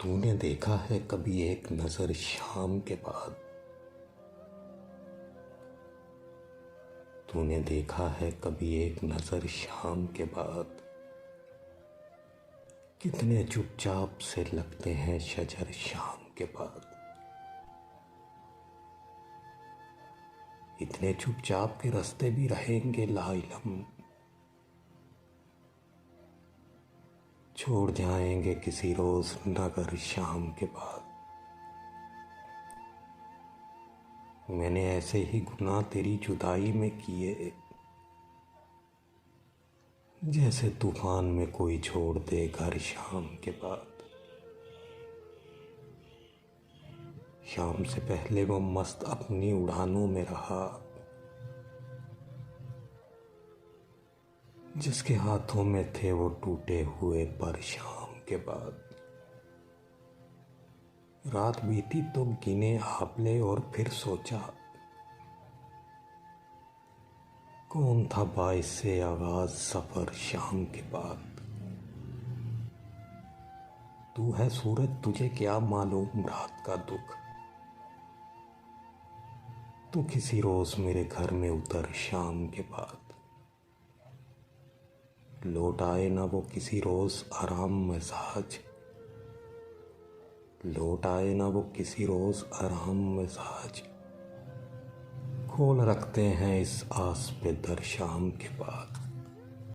तूने देखा है कभी एक नजर शाम के बाद? तूने देखा है कभी एक नजर शाम के बाद? कितने चुपचाप से लगते हैं शजर शाम के बाद। इतने चुपचाप के रास्ते भी रहेंगे लाइलम, छोड़ जाएंगे किसी रोज नगर शाम के बाद। मैंने ऐसे ही गुनाह तेरी जुदाई में किए, जैसे तूफान में कोई छोड़ दे घर शाम के बाद। शाम से पहले वो मस्त अपनी उड़ानों में रहा, जिसके हाथों में थे वो टूटे हुए पर शाम के बाद। रात बीती तो गिने हावले और फिर सोचा, कौन था बाइस से आगाज सफर शाम के बाद। तू है सूरज, तुझे क्या मालूम रात का दुख। तू किसी रोज मेरे घर में उतर शाम के बाद। लौट आए ना वो किसी रोज आराम मिजाज, लौट आए ना वो किसी रोज आराम मिजाज। खोल रखते हैं इस आस पे दर शाम के बाद।